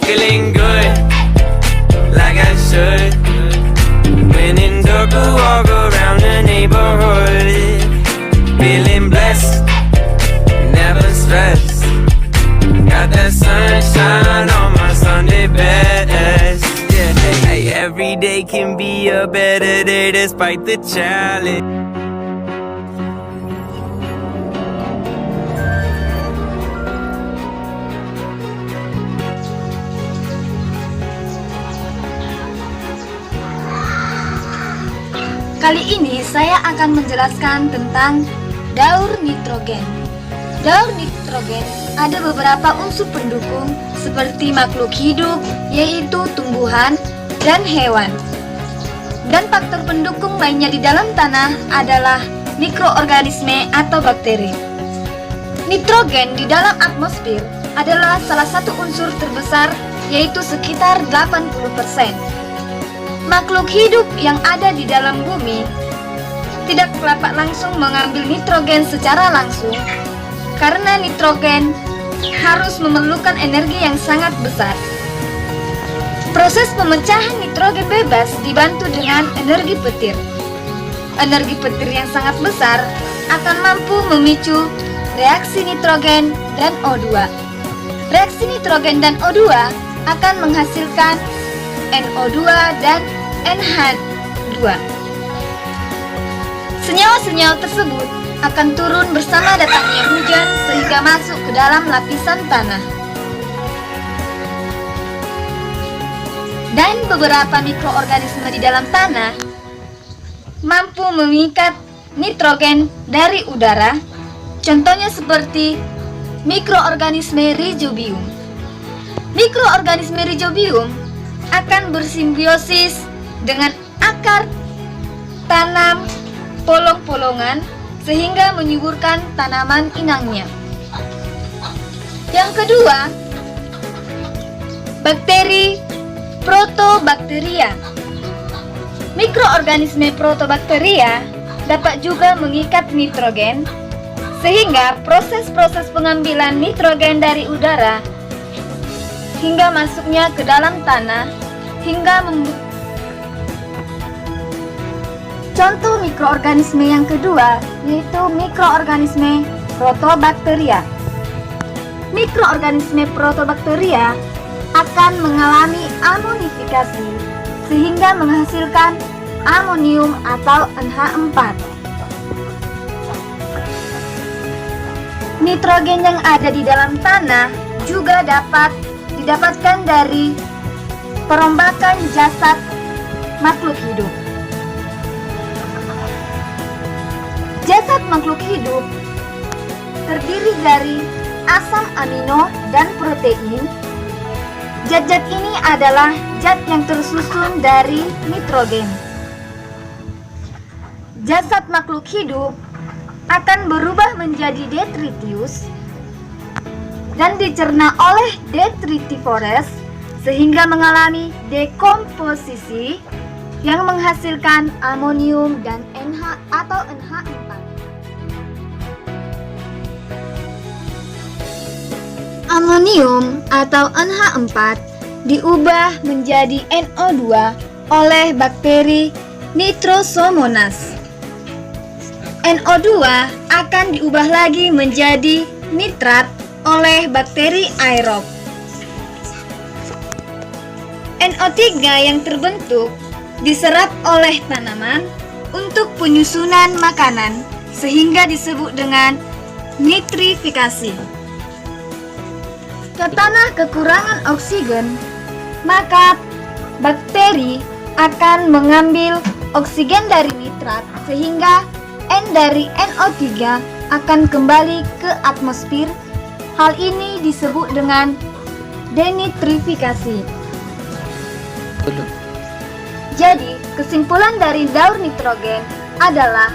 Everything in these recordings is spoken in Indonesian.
Feeling good, like I should. When in dark, I walk around the neighborhood. Feeling blessed, never stressed. Got that sunshine on my Sunday best. Yeah, hey, every day can be a better day despite the challenge. Kali ini saya akan menjelaskan tentang daur nitrogen. Daur nitrogen ada beberapa unsur pendukung seperti makhluk hidup, yaitu tumbuhan dan hewan. Dan faktor pendukung lainnya di dalam tanah adalah mikroorganisme atau bakteri. Nitrogen di dalam atmosfer adalah salah satu unsur terbesar, yaitu sekitar 80%. Makhluk hidup yang ada di dalam bumi tidak dapat langsung mengambil nitrogen secara langsung, karena nitrogen harus memerlukan energi yang sangat besar. Proses pemecahan nitrogen bebas dibantu dengan energi petir. Energi petir yang sangat besar akan mampu memicu reaksi nitrogen dan O2. Reaksi nitrogen dan O2 akan menghasilkan NO2 dan NH2. Senyawa-senyawa tersebut akan turun bersama datangnya hujan sehingga masuk ke dalam lapisan tanah. Dan beberapa mikroorganisme di dalam tanah mampu mengikat nitrogen dari udara, contohnya seperti mikroorganisme Rhizobium. Mikroorganisme Rhizobium akan bersimbiosis dengan akar tanam polong-polongan sehingga menyuburkan tanaman inangnya. Yang kedua, bakteri Protobacteria. Mikroorganisme Protobacteria dapat juga mengikat nitrogen sehingga proses-proses pengambilan nitrogen dari udara hingga masuknya ke dalam tanah hingga Contoh mikroorganisme yang kedua yaitu mikroorganisme Protobacteria. Mikroorganisme Protobacteria akan mengalami amonifikasi sehingga menghasilkan amonium atau NH4. Nitrogen yang ada di dalam tanah juga dapat didapatkan dari perombakan jasad makhluk hidup. Jasad makhluk hidup terdiri dari asam amino dan protein. Zat-zat ini adalah zat yang tersusun dari nitrogen. Jasad makhluk hidup akan berubah menjadi detritus dan dicerna oleh detritivores sehingga mengalami dekomposisi yang menghasilkan amonium dan NH atau NH4. Amonium atau NH4 diubah menjadi NO2 oleh bakteri Nitrosomonas. NO2 akan diubah lagi menjadi nitrat oleh bakteri aerob. NO3 yang terbentuk diserap oleh tanaman untuk penyusunan makanan sehingga disebut dengan nitrifikasi. Ke tanah kekurangan oksigen, maka bakteri akan mengambil oksigen dari nitrat sehingga N dari NO3 akan kembali ke atmosfer. Hal ini disebut dengan denitrifikasi. Jadi, kesimpulan dari daur nitrogen adalah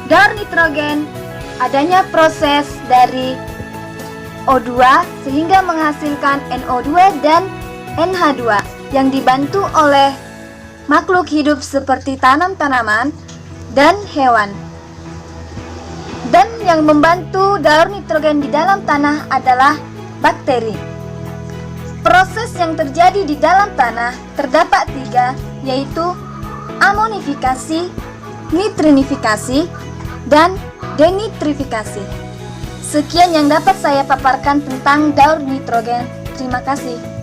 daur nitrogen adanya proses dari O2 sehingga menghasilkan NO2 dan NH2 yang dibantu oleh makhluk hidup seperti tanaman dan hewan. Dan yang membantu daur nitrogen di dalam tanah adalah bakteri. Proses yang terjadi di dalam tanah terdapat 3, yaitu amonifikasi, nitrinifikasi, dan denitrifikasi. Sekian yang dapat saya paparkan tentang daur nitrogen. Terima kasih.